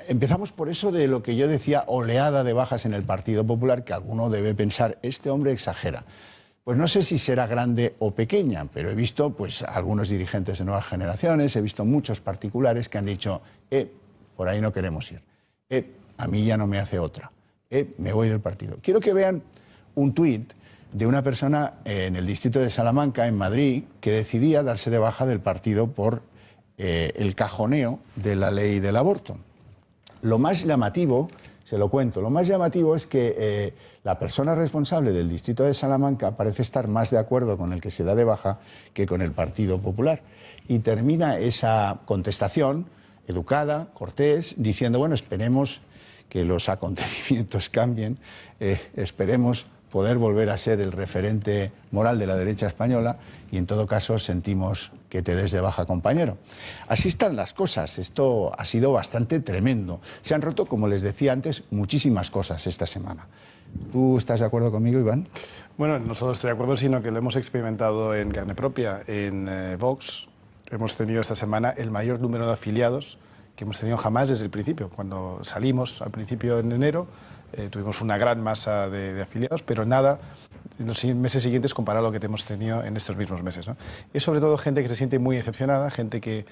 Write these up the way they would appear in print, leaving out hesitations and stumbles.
empezamos por eso de lo que yo decía, oleada de bajas en el Partido Popular, que alguno debe pensar, este hombre exagera. Pues no sé si será grande o pequeña, pero he visto pues algunos dirigentes de nuevas generaciones, he visto muchos particulares que han dicho, por ahí no queremos ir, a mí ya no me hace otra, me voy del partido. Quiero que vean un tuit de una persona en el distrito de Salamanca, en Madrid, que decidía darse de baja del partido por el cajoneo de la ley del aborto. Lo más llamativo, se lo cuento, lo más llamativo es que la persona responsable del distrito de Salamanca parece estar más de acuerdo con el que se da de baja que con el Partido Popular. Y termina esa contestación educada, cortés, diciendo, bueno, esperemos que los acontecimientos cambien, esperemos poder volver a ser el referente moral de la derecha española y en todo caso sentimos que te des de baja, compañero. Así están las cosas, esto ha sido bastante tremendo. Se han roto, como les decía antes, muchísimas cosas esta semana. ¿Tú estás de acuerdo conmigo, Iván? Bueno, no solo estoy de acuerdo, sino que lo hemos experimentado en carne propia. En Vox hemos tenido esta semana el mayor número de afiliados que hemos tenido jamás desde el principio. Cuando salimos al principio en enero, tuvimos una gran masa de afiliados, pero nada en los meses siguientes comparado a lo que hemos tenido en estos mismos meses, ¿no? Es sobre todo gente que se siente muy decepcionada, gente que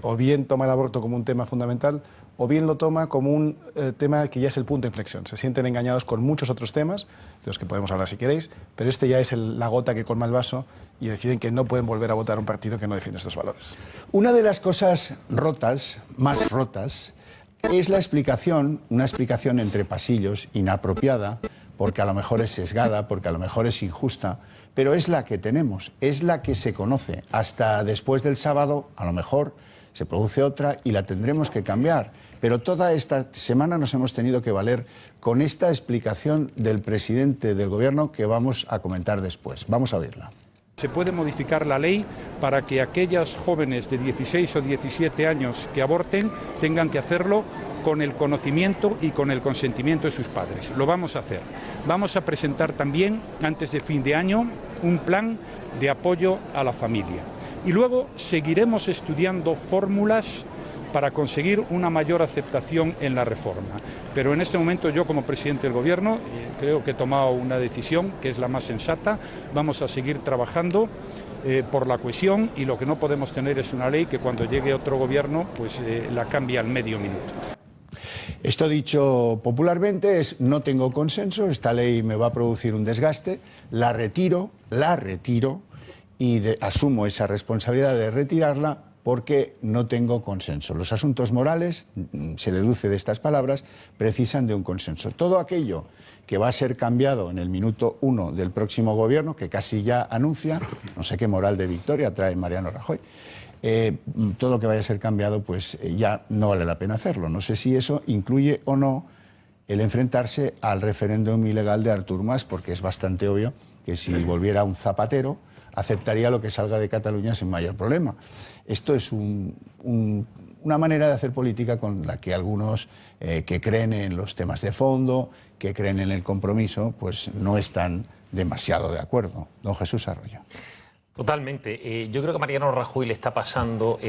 o bien toma el aborto como un tema fundamental o bien lo toma como un tema que ya es el punto de inflexión. Se sienten engañados con muchos otros temas, de los que podemos hablar si queréis, pero este ya es la gota que colma el vaso y deciden que no pueden volver a votar a un partido que no defiende estos valores. Una de las cosas rotas, más rotas, es la explicación, una explicación entre pasillos, inapropiada, porque a lo mejor es sesgada, porque a lo mejor es injusta, pero es la que tenemos, es la que se conoce. Hasta después del sábado, a lo mejor se produce otra y la tendremos que cambiar. Pero toda esta semana nos hemos tenido que valer con esta explicación del presidente del Gobierno que vamos a comentar después. Vamos a oírla. Se puede modificar la ley para que aquellas jóvenes de 16 o 17 años que aborten tengan que hacerlo con el conocimiento y con el consentimiento de sus padres. Lo vamos a hacer. Vamos a presentar también, antes de fin de año, un plan de apoyo a la familia. Y luego seguiremos estudiando fórmulas para conseguir una mayor aceptación en la reforma. Pero en este momento yo, como presidente del Gobierno, creo que he tomado una decisión que es la más sensata. Vamos a seguir trabajando por la cohesión y lo que no podemos tener es una ley que cuando llegue otro gobierno pues la cambie al medio minuto. Esto dicho popularmente es no tengo consenso, esta ley me va a producir un desgaste, la retiro y asumo esa responsabilidad de retirarla porque no tengo consenso. Los asuntos morales, se deduce de estas palabras, precisan de un consenso. Todo aquello que va a ser cambiado en el minuto 1 del próximo gobierno, que casi ya anuncia, no sé qué moral de victoria trae Mariano Rajoy, todo lo que vaya a ser cambiado, pues ya no vale la pena hacerlo. No sé si eso incluye o no el enfrentarse al referéndum ilegal de Artur Mas, porque es bastante obvio que si volviera un Zapatero, aceptaría lo que salga de Cataluña sin mayor problema. Esto es una manera de hacer política con la que algunos que creen en los temas de fondo, que creen en el compromiso, pues no están demasiado de acuerdo. Don Jesús Arroyo. Totalmente. Yo creo que a Mariano Rajoy le está pasando,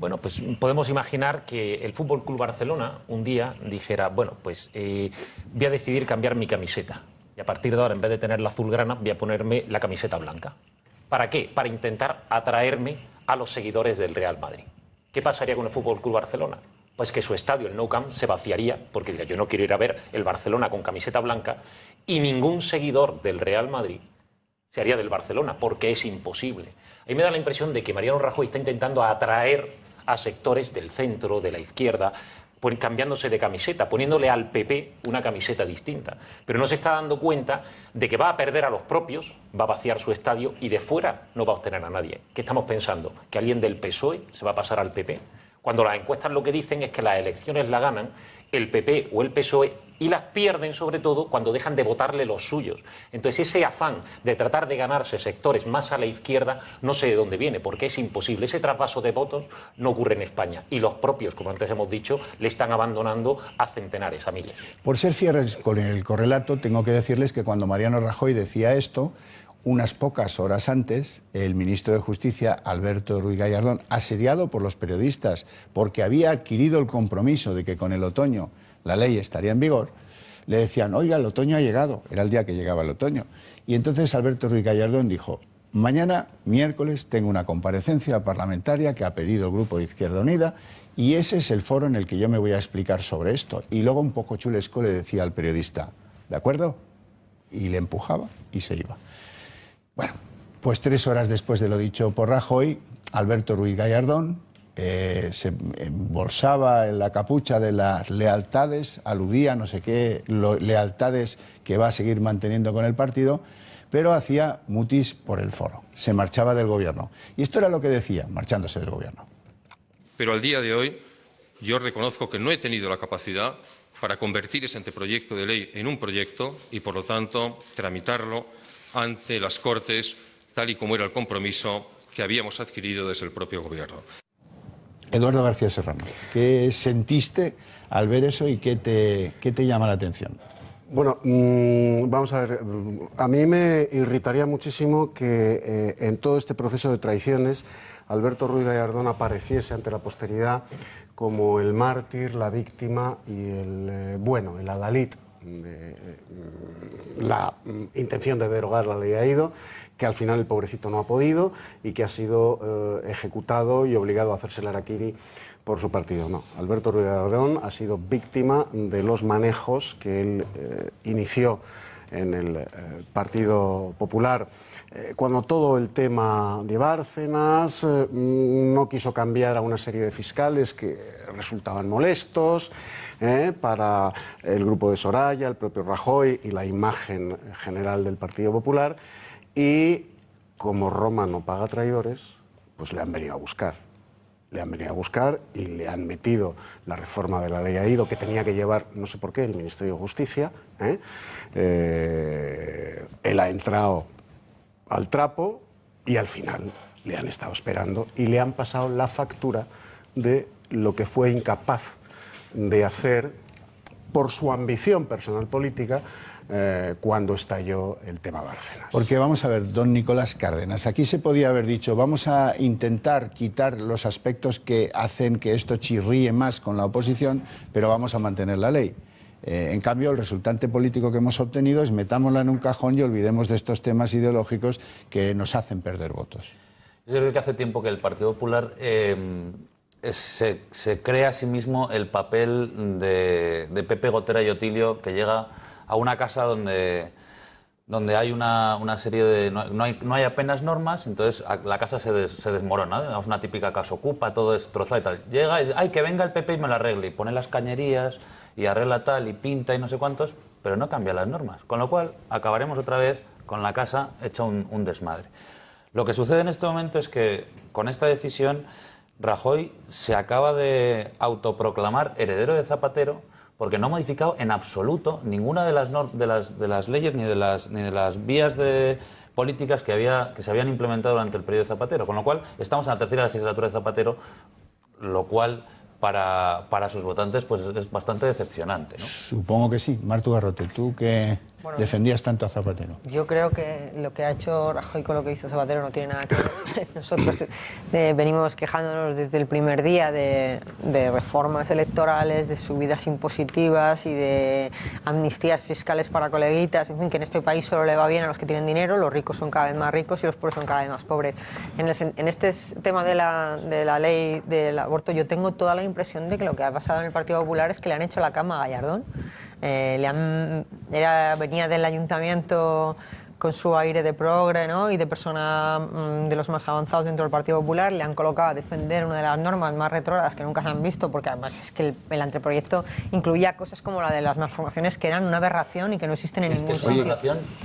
bueno, pues podemos imaginar que el Fútbol Club Barcelona un día dijera, bueno, pues voy a decidir cambiar mi camiseta. Y a partir de ahora, en vez de tener la azulgrana, voy a ponerme la camiseta blanca. ¿Para qué? Para intentar atraerme a los seguidores del Real Madrid. ¿Qué pasaría con el Fútbol Club Barcelona? Pues que su estadio, el Nou Camp, se vaciaría, porque diría, yo no quiero ir a ver el Barcelona con camiseta blanca, y ningún seguidor del Real Madrid se haría del Barcelona, porque es imposible. A mí me da la impresión de que Mariano Rajoy está intentando atraer a sectores del centro, de la izquierda, cambiándose de camiseta, poniéndole al PP una camiseta distinta. Pero no se está dando cuenta de que va a perder a los propios, va a vaciar su estadio y de fuera no va a obtener a nadie. ¿Qué estamos pensando? ¿Que alguien del PSOE se va a pasar al PP? Cuando las encuestas lo que dicen es que las elecciones las ganan el PP o el PSOE y las pierden sobre todo cuando dejan de votarle los suyos. Entonces ese afán de tratar de ganarse sectores más a la izquierda no sé de dónde viene, porque es imposible. Ese traspaso de votos no ocurre en España y los propios, como antes hemos dicho, le están abandonando a centenares, a miles. Por ser fieles con el correlato, tengo que decirles que cuando Mariano Rajoy decía esto, unas pocas horas antes, el ministro de Justicia, Alberto Ruiz Gallardón, asediado por los periodistas porque había adquirido el compromiso de que con el otoño la ley estaría en vigor, le decían, oiga, el otoño ha llegado, era el día que llegaba el otoño. Y entonces Alberto Ruiz Gallardón dijo, mañana, miércoles, tengo una comparecencia parlamentaria que ha pedido el Grupo de Izquierda Unida y ese es el foro en el que yo me voy a explicar sobre esto. Y luego un poco chulesco le decía al periodista, ¿de acuerdo? Y le empujaba y se iba. Bueno, pues 3 horas después de lo dicho por Rajoy, Alberto Ruiz Gallardón se embolsaba en la capucha de las lealtades, aludía a no sé qué lealtades que va a seguir manteniendo con el partido, pero hacía mutis por el foro, se marchaba del gobierno. Y esto era lo que decía, marchándose del gobierno. Pero al día de hoy yo reconozco que no he tenido la capacidad para convertir ese anteproyecto de ley en un proyecto y, por lo tanto, tramitarlo ante las Cortes, tal y como era el compromiso que habíamos adquirido desde el propio Gobierno. Eduardo García Serrano, ¿qué sentiste al ver eso y qué te llama la atención? Bueno, vamos a ver, a mí me irritaría muchísimo que en todo este proceso de traiciones Alberto Ruiz Gallardón apareciese ante la posteridad como el mártir, la víctima y el adalid de la intención de derogar la ley Aído, que al final el pobrecito no ha podido y que ha sido ejecutado y obligado a hacerse el harakiri por su partido. No, Alberto Ruiz Gallardón ha sido víctima de los manejos que él inició en el Partido Popular. Cuando todo el tema de Bárcenas no quiso cambiar a una serie de fiscales que resultaban molestos para el grupo de Soraya, el propio Rajoy y la imagen general del Partido Popular, y como Roma no paga traidores, pues le han venido a buscar. Le han venido a buscar y le han metido la reforma de la ley Aído que tenía que llevar, no sé por qué, el Ministerio de Justicia. Él ha entrado al trapo y al final le han estado esperando y le han pasado la factura de lo que fue incapaz de hacer por su ambición personal política cuando estalló el tema Bárcenas. Porque vamos a ver, don Nicolás Cárdenas, aquí se podía haber dicho, vamos a intentar quitar los aspectos que hacen que esto chirríe más con la oposición, pero vamos a mantener la ley. En cambio, el resultante político que hemos obtenido es metámosla en un cajón y olvidemos de estos temas ideológicos que nos hacen perder votos. Yo creo que hace tiempo que el Partido Popular se crea a sí mismo el papel de Pepe Gotera y Otilio, que llega a una casa donde hay una serie de... No hay apenas normas, entonces la casa se desmorona, es una típica casa ocupa, todo destrozado y tal. Llega y ¡ay, que venga el PP y me lo arregle! Y pone las cañerías y arregla tal y pinta y no sé cuántos, pero no cambia las normas. Con lo cual acabaremos otra vez con la casa hecha un desmadre. Lo que sucede en este momento es que con esta decisión Rajoy se acaba de autoproclamar heredero de Zapatero, porque no ha modificado en absoluto ninguna de las leyes ni de las vías de políticas que se habían implementado durante el periodo de Zapatero. Con lo cual, estamos en la tercera legislatura de Zapatero, lo cual para sus votantes pues es bastante decepcionante, ¿no? Supongo que sí. Martu Garrote, tú que defendías tanto a Zapatero. Yo creo que lo que ha hecho Rajoy con lo que hizo Zapatero no tiene nada que ver. Nosotros venimos quejándonos desde el primer día de reformas electorales, de subidas impositivas y de amnistías fiscales para coleguitas, en fin, que en este país solo le va bien a los que tienen dinero, los ricos son cada vez más ricos y los pobres son cada vez más pobres. En este tema de la ley del aborto, yo tengo toda la impresión de que lo que ha pasado en el Partido Popular es que le han hecho la cama a Gallardón. Venía del ayuntamiento con su aire de progre, ¿no? Y de persona de los más avanzados dentro del Partido Popular, le han colocado a defender una de las normas más retrógradas que nunca se han visto, porque además es que el anteproyecto incluía cosas como la de las malformaciones que eran una aberración y que no existen en ningún sitio.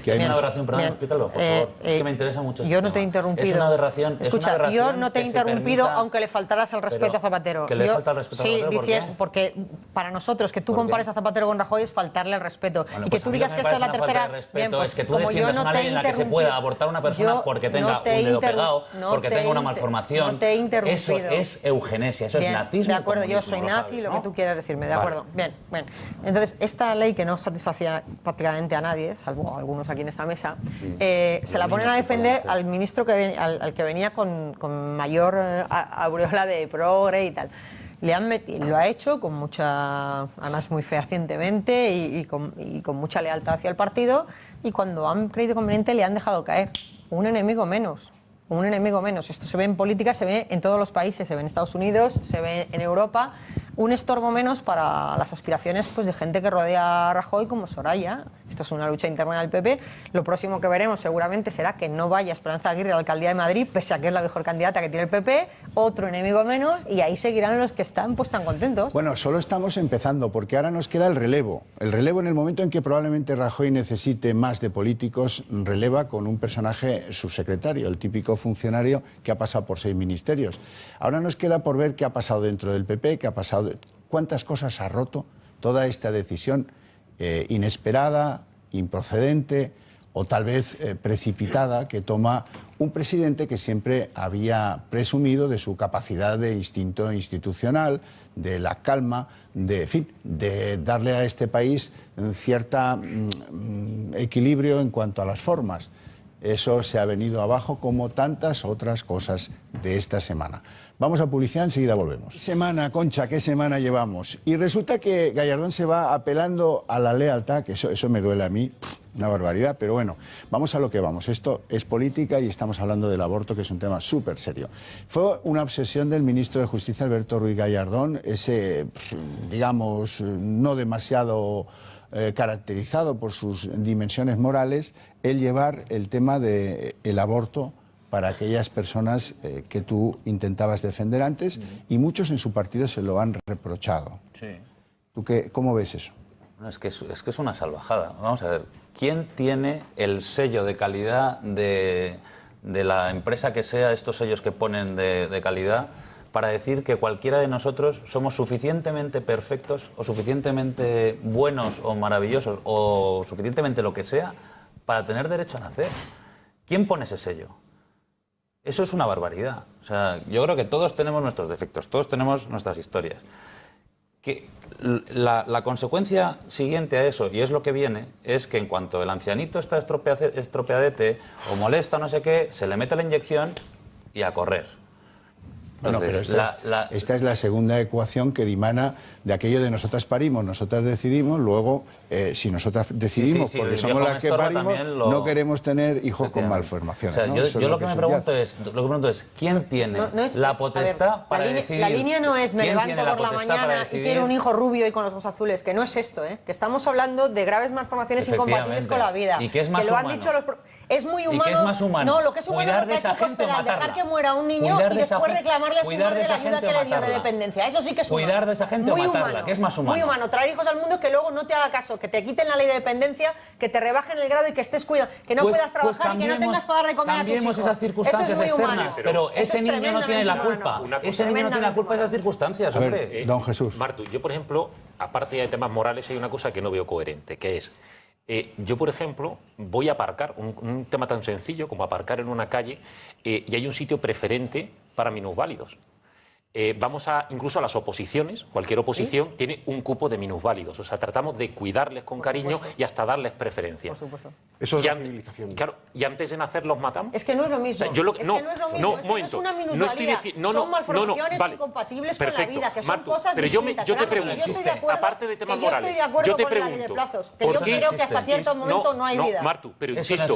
¿Qué es una aberración? Perdón, explícalo, por favor. Es que me interesa mucho. Yo no te he interrumpido. Es una aberración. Escucha, yo no te he interrumpido aunque le faltaras al respeto a Zapatero. ¿Que le falta el respeto a Zapatero? Sí, porque para nosotros que tú compares a Zapatero con Rajoy es faltarle el respeto. Y que tú digas que esta es la tercera... Bien, pues como yo no una ley en la que se pueda abortar a una persona porque tenga un dedo pegado, porque tenga una malformación. No te he interrumpido. Eso es eugenesia, eso es nazismo. De acuerdo, yo soy nazi, lo que tú quieras decirme, de acuerdo. Bien. Entonces, esta ley que no satisfacía prácticamente a nadie, salvo a algunos aquí en esta mesa, se la ponen a defender al ministro al que venía con mayor aureola de progre y tal. Lo ha hecho con mucha, además muy fehacientemente y con mucha lealtad hacia el partido, y cuando han creído conveniente le han dejado caer. Un enemigo menos. Esto se ve en política, se ve en todos los países, se ve en Estados Unidos, se ve en Europa. Un estorbo menos para las aspiraciones pues, de gente que rodea a Rajoy como Soraya. Esto es una lucha interna del PP. Lo próximo que veremos seguramente será que no vaya Esperanza Aguirre a la alcaldía de Madrid, pese a que es la mejor candidata que tiene el PP, otro enemigo menos, y ahí seguirán los que están pues tan contentos. Bueno, solo estamos empezando, porque ahora nos queda el relevo. El relevo en el momento en que probablemente Rajoy necesite más de políticos, releva con un personaje subsecretario, el típico funcionario que ha pasado por 6 ministerios. Ahora nos queda por ver qué ha pasado dentro del PP, qué ha pasado, cuántas cosas ha roto toda esta decisión inesperada, improcedente o tal vez precipitada que toma un presidente que siempre había presumido de su capacidad de instinto institucional, de la calma, de darle a este país cierta equilibrio en cuanto a las formas. Eso se ha venido abajo como tantas otras cosas de esta semana. Vamos a publicidad, enseguida volvemos. Semana, Concha, ¿qué semana llevamos? Y resulta que Gallardón se va apelando a la lealtad, que eso me duele a mí, una barbaridad, pero bueno, vamos a lo que vamos. Esto es política y estamos hablando del aborto, que es un tema súper serio. Fue una obsesión del ministro de Justicia, Alberto Ruiz Gallardón, ese, digamos, no demasiado caracterizado por sus dimensiones morales, el llevar el tema del aborto para aquellas personas que tú intentabas defender antes, y muchos en su partido se lo han reprochado. Sí. ¿Tú cómo ves eso? No, es que es una salvajada. Vamos a ver, ¿quién tiene el sello de calidad de la empresa que sea, estos sellos que ponen de calidad, para decir que cualquiera de nosotros somos suficientemente perfectos o suficientemente buenos o maravillosos o suficientemente lo que sea para tener derecho a nacer? ¿Quién pone ese sello? Eso es una barbaridad. O sea, yo creo que todos tenemos nuestros defectos, todos tenemos nuestras historias. Que la consecuencia siguiente a eso, y es lo que viene, es que en cuanto el ancianito está estropeadete o molesta no sé qué, se le mete la inyección y a correr. Entonces, bueno, pero esta es la segunda ecuación que dimana de aquello de nosotras parimos, nosotras decidimos, luego si nosotras decidimos, porque somos las que parimos, no queremos tener hijos con malformaciones. O sea, ¿no? yo lo que me pregunto es, ¿quién tiene la potestad para decidir? La línea no es me levanto por la mañana y quiero un hijo rubio y con los ojos azules, que no es esto, que estamos hablando de graves malformaciones incompatibles con la vida. ¿Y qué es más humano? humano? Es muy humano. ¿Y qué es más humano? No, lo que es humano es lo que ha hecho Cospedal, dejar que muera un niño y después reclamarle a su madre la ayuda que le dio de dependencia. Eso sí que es humano. Cuidar de esa gente o matarla, que es más humano. Muy humano. Traer hijos al mundo que luego no te haga caso, que te quiten la ley de dependencia, que te rebajen el grado y que estés cuidando, que no puedas trabajar y que no tengas para dar de comer a tus hijos. Cambiemos esas circunstancias externas, pero ese niño no tiene la culpa. Ese niño no tiene la culpa de esas circunstancias, hombre. Don Jesús. Martu, yo, por ejemplo, aparte de temas morales, hay una cosa que no veo coherente, que es... yo, por ejemplo, voy a aparcar, un tema tan sencillo como aparcar en una calle, y hay un sitio preferente para minusválidos. Vamos incluso a las oposiciones, cualquier oposición tiene un cupo de minusválidos, o sea, tratamos de cuidarles con cariño y hasta darles preferencia. Por supuesto. Eso es y la civilización. Claro, y antes de nacer los matamos. Es que no es lo mismo. O sea, es que no es lo mismo. Es que no es una minusvalía. Son malformaciones incompatibles con la vida, que son Martu, cosas pero distintas. yo te pregunto, aparte de temas morales, yo te pregunto, que yo creo que hasta cierto momento no hay vida. Martu, pero insisto,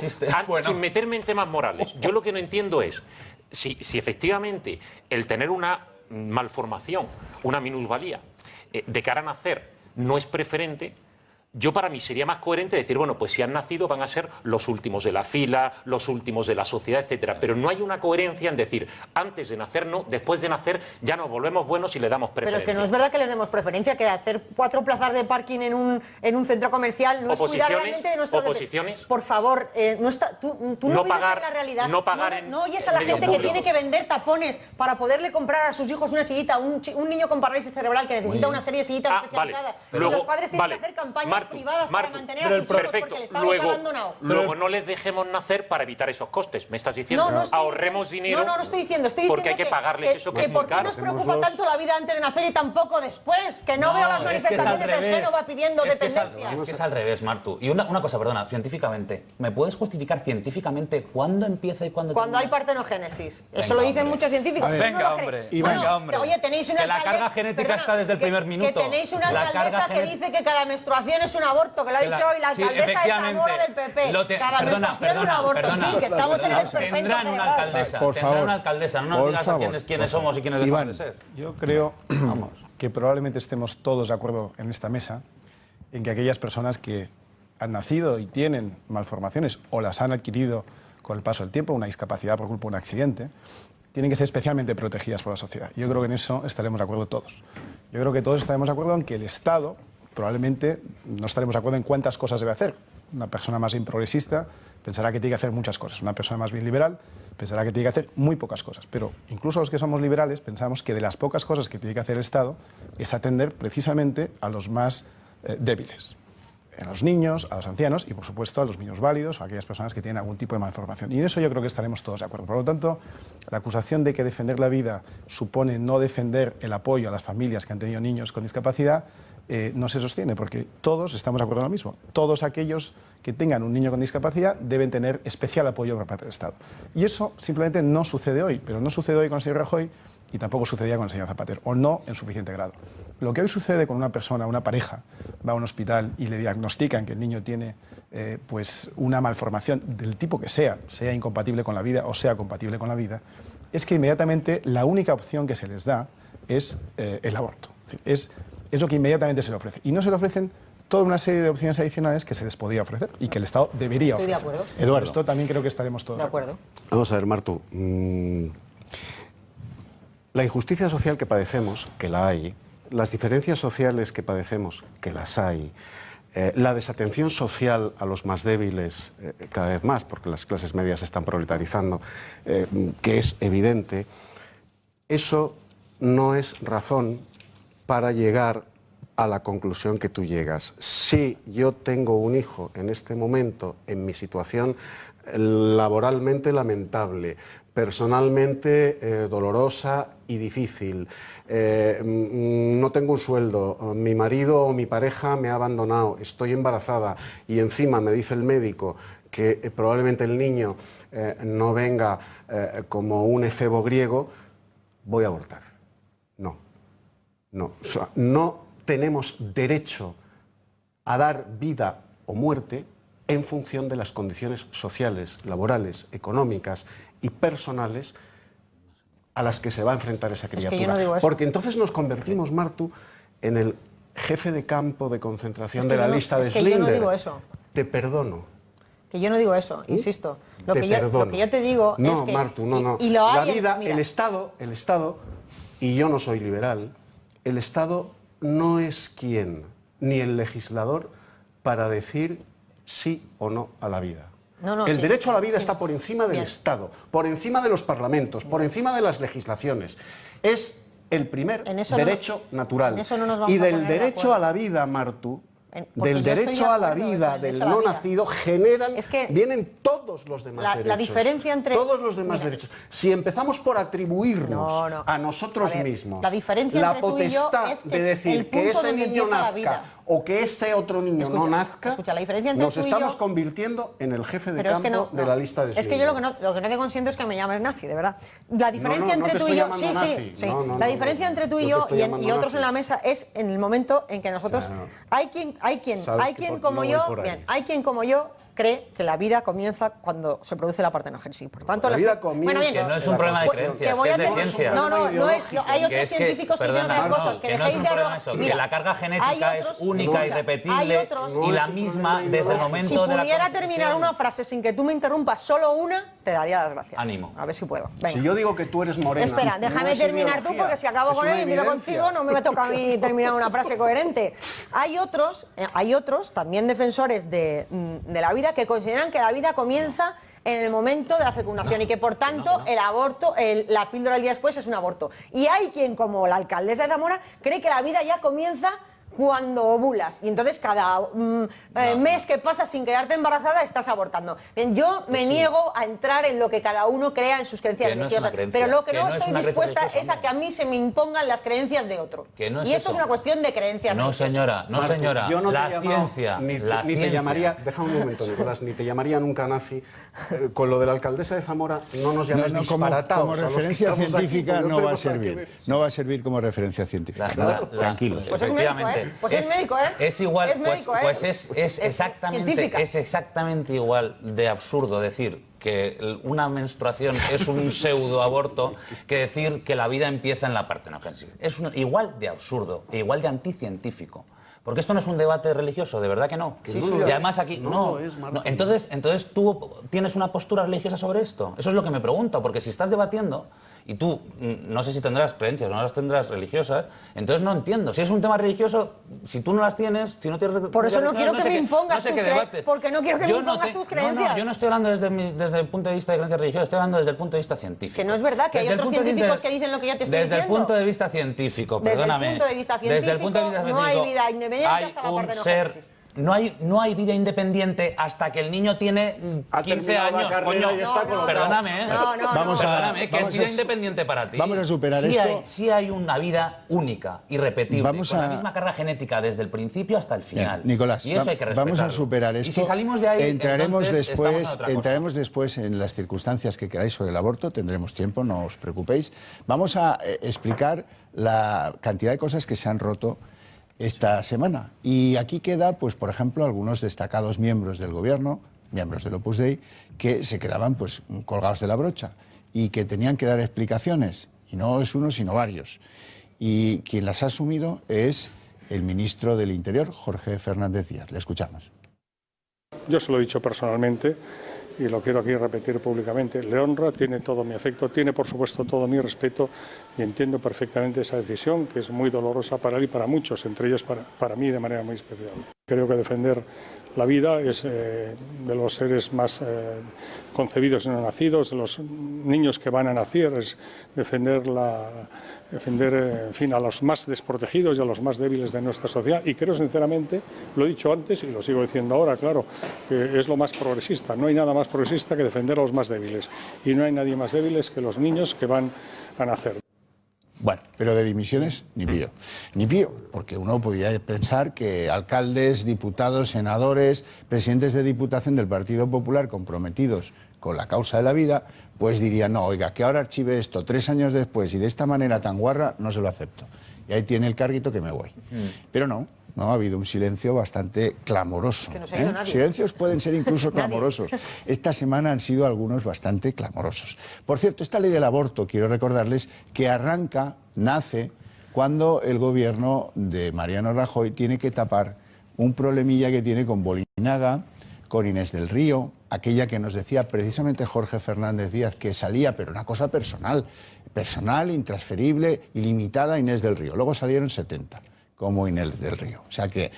sin meterme en temas morales, yo lo que no entiendo es si efectivamente el tener una malformación, una minusvalía de cara a nacer no es preferente, yo para mí sería más coherente decir, bueno, pues si han nacido van a ser los últimos de la fila, los últimos de la sociedad, etcétera. Pero no hay una coherencia en decir, antes de nacer no, después de nacer ya nos volvemos buenos y le damos preferencia. Pero que no es verdad que les demos preferencia, que hacer 4 plazas de parking en un centro comercial no es cuidar realmente de nuestro... ¿Oposiciones? Por favor, tú no vives en la realidad. No oyes a la gente que tiene que vender tapones para poderle comprar a sus hijos una sillita, un niño con parálisis cerebral que necesita una serie de sillitas especializadas. Luego, los padres tienen que hacer campañas privadas para mantener a sus hijos perfecto. porque el Estado los ha abandonado. Luego no les dejemos nacer para evitar esos costes. Me estás diciendo, ahorremos dinero. No estoy diciendo porque hay que pagarles eso que es muy ¿por qué caro? nos preocupa tanto la vida antes de nacer y tampoco después? Que no veo las manifestaciones del Génova pidiendo dependencia. Es que es al revés, Martu. Y una cosa, perdona, científicamente, ¿me puedes justificar científicamente cuándo empieza y cuándo termina? Cuando hay partenogénesis. Eso lo dicen muchos científicos. Venga, hombre. Venga, hombre. Oye, tenéis una que la carga genética está desde el primer minuto. Que tenéis una alcaldesa que dice que cada menstruación es un aborto, que lo ha dicho hoy la alcaldesa de Zamora del PP. Cada menstruación es un aborto. En fin, que estamos en el esperpento. Tendrán una alcaldesa. Tendrán una alcaldesa. No nos digas quiénes somos y quiénes dejamos de ser. Yo creo que probablemente estemos todos de acuerdo en esta mesa en que aquellas personas que han nacido y tienen malformaciones o las han adquirido con el paso del tiempo, una discapacidad por culpa de un accidente, tienen que ser especialmente protegidas por la sociedad. Yo creo que en eso estaremos de acuerdo todos. Yo creo que todos estaremos de acuerdo en que el Estado probablemente no estaremos de acuerdo en cuántas cosas debe hacer. Una persona más bien progresista pensará que tiene que hacer muchas cosas. Una persona más bien liberal pensará que tiene que hacer muy pocas cosas. Pero incluso los que somos liberales pensamos que de las pocas cosas que tiene que hacer el Estado es atender precisamente a los más débiles. A los niños, a los ancianos y, por supuesto, a los minusválidos o a aquellas personas que tienen algún tipo de malformación. Y en eso yo creo que estaremos todos de acuerdo. Por lo tanto, la acusación de que defender la vida supone no defender el apoyo a las familias que han tenido niños con discapacidad no se sostiene, porque todos estamos de acuerdo en lo mismo. Todos aquellos que tengan un niño con discapacidad deben tener especial apoyo por parte del Estado. Y eso simplemente no sucede hoy, pero no sucede hoy con el señor Rajoy y tampoco sucedía con el señor Zapatero, o no en suficiente grado. Lo que hoy sucede con una persona, una pareja, va a un hospital y le diagnostican que el niño tiene pues una malformación del tipo que sea incompatible con la vida o sea compatible con la vida, es que inmediatamente la única opción que se les da es el aborto. Es lo que inmediatamente se le ofrece. Y no se le ofrecen toda una serie de opciones adicionales que se les podía ofrecer y que el Estado debería ofrecer. Estoy de acuerdo. Eduardo, esto también creo que estaremos todos de acuerdo. Vamos a ver, Martu. La injusticia social que padecemos, que la hay, las diferencias sociales que padecemos, que las hay, la desatención social a los más débiles, cada vez más, porque las clases medias se están proletarizando, que es evidente, eso no es razón para llegar a la conclusión que tú llegas. Si yo tengo un hijo en este momento, en mi situación laboralmente lamentable, personalmente dolorosa y difícil, no tengo un sueldo, mi marido o mi pareja me ha abandonado, estoy embarazada y encima me dice el médico que probablemente el niño no venga como un efebo griego, voy a abortar. No tenemos derecho a dar vida o muerte en función de las condiciones sociales, laborales, económicas y personales a las que se va a enfrentar esa criatura. Es que yo no digo eso. Porque entonces nos convertimos, Martu, en el jefe de campo de concentración de la lista de Schindler. Es que yo no digo eso. Te perdono. Que yo no digo eso, insisto. Lo que yo te digo no, es que... Martu, no. Y lo hay, la vida, mira. el Estado, y yo no soy liberal, el Estado no es quien, ni el legislador, para decir sí o no a la vida. El derecho a la vida está por encima del Estado, por encima de los parlamentos, por encima de las legislaciones. Es el primer derecho natural. Y del derecho a la vida, Martu, del derecho a la vida, del no nacido, vienen todos los demás derechos. La diferencia entre... Todos los demás derechos. Si empezamos por atribuirnos a nosotros mismos la potestad de decir que ese niño nazca o que ese otro niño no nazca, nos estamos convirtiendo en el jefe de campo de la lista de Schindler. Es que yo lo que no te consiento es que me llames nazi, de verdad. La diferencia entre tú y yo... La diferencia entre tú y yo y otros en la mesa es en el momento en que nosotros... Hay quien como yo cree que la vida comienza cuando se produce la partenogénesis. Por tanto, la vida comienza... Que no es un problema de creencias, que es de ciencia. No es. Hay otros científicos que dicen otras cosas. Que no es un problema eso, que la carga genética es única y repetible y la misma desde el momento de la... Si pudiera terminar una frase sin que tú me interrumpas solo una, te daría las gracias. Ánimo. A ver si puedo. Venga. Si yo digo que tú eres morena... Espera, déjame terminar tú, porque si acabo con él y empiezo contigo, no me toca a mí terminar una frase coherente. Hay otros también defensores de la vida, que consideran que la vida comienza en el momento de la fecundación y que por tanto el aborto, la píldora del día después es un aborto. Y hay quien, como la alcaldesa de Zamora, cree que la vida ya comienza cuando ovulas. Y entonces cada mes que pasa sin quedarte embarazada estás abortando. Bien, yo me niego a entrar en lo que cada uno crea en sus creencias religiosas. Pero lo que no estoy dispuesta es a que a mí se me impongan las creencias de otro. No es y esto eso. es una cuestión de creencias religiosas. Señora, no, Marco, señora. yo no la te he llamado, ciencia. Ni te llamaría, deja un momento, Nicolás, ni te llamaría nunca nazi. Con lo de la alcaldesa de Zamora no nos llames disparatados. Como referencia científica no va a servir. No va a servir como referencia científica. Tranquilos. Pues es médico, ¿eh? Pues es médico, ¿eh? Es igual, es médico, pues es exactamente igual de absurdo decir que una menstruación es un pseudoaborto que decir que la vida empieza en la partenogénesis. Es igual de absurdo e igual de anticientífico. Porque esto no es un debate religioso, de verdad que no. Y además aquí entonces tú tienes una postura religiosa sobre esto. Eso es lo que me pregunto, porque si estás debatiendo y tú no sé si tendrás creencias o no las tendrás religiosas, entonces no entiendo. Si es un tema religioso, si tú no las tienes, si no tienes... Por eso no quiero que me impongas tus creencias, porque no quiero que me impongas tus creencias. No, yo no estoy hablando desde el punto de vista de creencias religiosas, estoy hablando desde el punto de vista científico. Que no es verdad, que hay otros científicos que dicen lo que yo te estoy diciendo. Desde el punto de vista científico, perdóname. Desde el punto de vista científico, no hay vida independiente hasta la partenogénesis. No hay vida independiente hasta que el niño tiene 15 años, coño. Perdóname, ¿eh? Perdóname, que es vida independiente para ti. Vamos a superar esto. Sí hay una vida única, irrepetible, con la misma carga genética desde el principio hasta el final. Bien, Nicolás, y eso hay que respetarlo. vamos a superar esto. Y si salimos de ahí, entraremos entonces después en las circunstancias que queráis sobre el aborto. Tendremos tiempo, no os preocupéis. Vamos a explicar la cantidad de cosas que se han roto esta semana. Y aquí queda, pues, por ejemplo, algunos destacados miembros del gobierno, miembros del Opus Dei, que se quedaban pues colgados de la brocha y que tenían que dar explicaciones. Y no es uno, sino varios. Y quien las ha asumido es el ministro del Interior, Jorge Fernández Díaz. Le escuchamos. Yo se lo he dicho personalmente y lo quiero aquí repetir públicamente. Le honra, tiene todo mi afecto, tiene por supuesto todo mi respeto y entiendo perfectamente esa decisión que es muy dolorosa para él y para muchos, entre ellos para mí de manera muy especial. Creo que defender la vida es de los seres más concebidos y no nacidos, de los niños que van a nacer, es defender en fin, a los más desprotegidos y a los más débiles de nuestra sociedad. Y creo sinceramente, lo he dicho antes y lo sigo diciendo ahora, claro, que es lo más progresista. No hay nada más progresista que defender a los más débiles. Y no hay nadie más débiles que los niños que van a nacer. Bueno, pero de dimisiones ni pío. Ni pío, porque uno podía pensar que alcaldes, diputados, senadores, presidentes de Diputación del Partido Popular comprometidos con la causa de la vida, pues dirían, no, oiga, que ahora archive esto 3 años después y de esta manera tan guarra, no se lo acepto. Y ahí tiene el carguito que me voy. Pero no, ha habido un silencio bastante clamoroso. Que no se ha ido nadie. Silencios pueden ser incluso clamorosos. Esta semana han sido algunos bastante clamorosos. Por cierto, esta ley del aborto, quiero recordarles que nace cuando el gobierno de Mariano Rajoy tiene que tapar un problemilla que tiene con Bolinaga, con Inés del Río, aquella que nos decía precisamente Jorge Fernández Díaz que salía, pero una cosa personal, intransferible, ilimitada, Inés del Río. Luego salieron 70 como Inés del Río. O sea que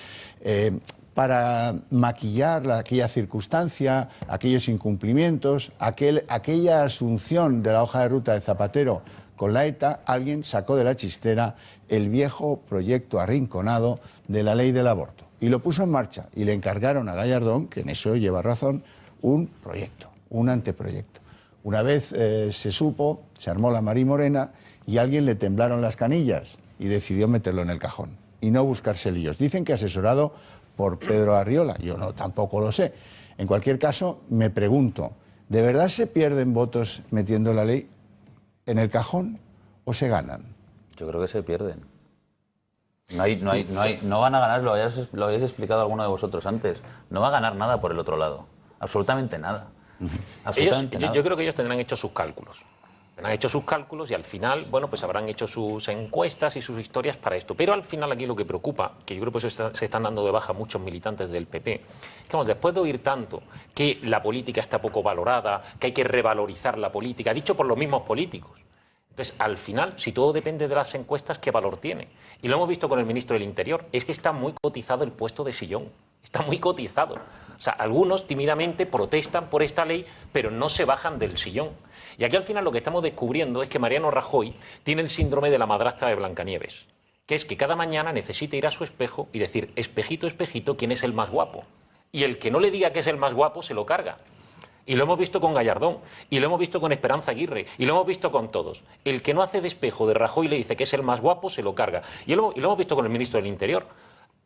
para maquillar aquella circunstancia, aquellos incumplimientos, aquella asunción de la hoja de ruta de Zapatero con la ETA, alguien sacó de la chistera el viejo proyecto arrinconado de la ley del aborto y lo puso en marcha y le encargaron a Gallardón, que en eso lleva razón, un proyecto, un anteproyecto. Una vez se supo, se armó la marimorena y a alguien le temblaron las canillas y decidió meterlo en el cajón y no buscarse líos. Dicen que asesorado por Pedro Arriola, yo tampoco lo sé. En cualquier caso, me pregunto, ¿de verdad se pierden votos metiendo la ley en el cajón o se ganan? Yo creo que se pierden. No van a ganar, lo habéis explicado alguno de vosotros antes, no va a ganar nada por el otro lado, absolutamente nada. Yo creo que ellos tendrán hecho sus cálculos. Han hecho sus cálculos y al final, bueno, pues habrán hecho sus encuestas y sus historias para esto. Pero al final aquí lo que preocupa, que yo creo que por eso se están dando de baja muchos militantes del PP, es que vamos, después de oír tanto que la política está poco valorada, que hay que revalorizar la política, dicho por los mismos políticos. Entonces, al final, si todo depende de las encuestas, ¿qué valor tiene? Y lo hemos visto con el ministro del Interior, es que está muy cotizado el puesto de sillón. Está muy cotizado. O sea, algunos tímidamente protestan por esta ley, pero no se bajan del sillón. Y aquí al final lo que estamos descubriendo es que Mariano Rajoy tiene el síndrome de la madrastra de Blancanieves. que es que cada mañana necesita ir a su espejo y decir, espejito, espejito, ¿quién es el más guapo? Y el que no le diga que es el más guapo se lo carga. Y lo hemos visto con Gallardón, y lo hemos visto con Esperanza Aguirre, y lo hemos visto con todos. El que no hace de espejo de Rajoy y le dice que es el más guapo, se lo carga. Y lo hemos visto con el ministro del Interior.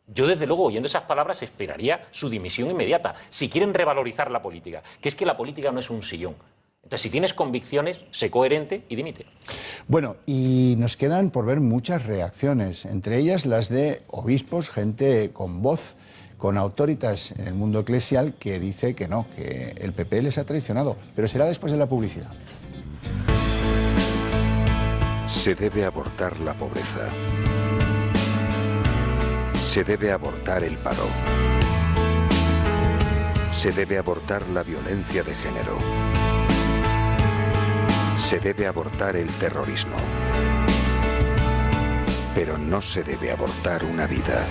Yo, desde luego, oyendo esas palabras, esperaría su dimisión inmediata, si quieren revalorizar la política, que es que la política no es un sillón. Entonces, si tienes convicciones, sé coherente y dimite. Bueno, y nos quedan por ver muchas reacciones, entre ellas las de obispos, gente con voz, con autoritas en el mundo eclesial, que dice que no, que el PP les ha traicionado, pero será después de la publicidad. Se debe abortar la pobreza. Se debe abortar el paro. Se debe abortar la violencia de género. Se debe abortar el terrorismo. Pero no se debe abortar una vida.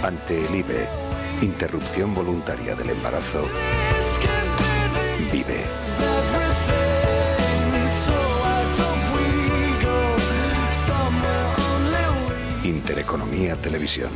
Ante el IVE, interrupción voluntaria del embarazo, vive. Intereconomía Televisión.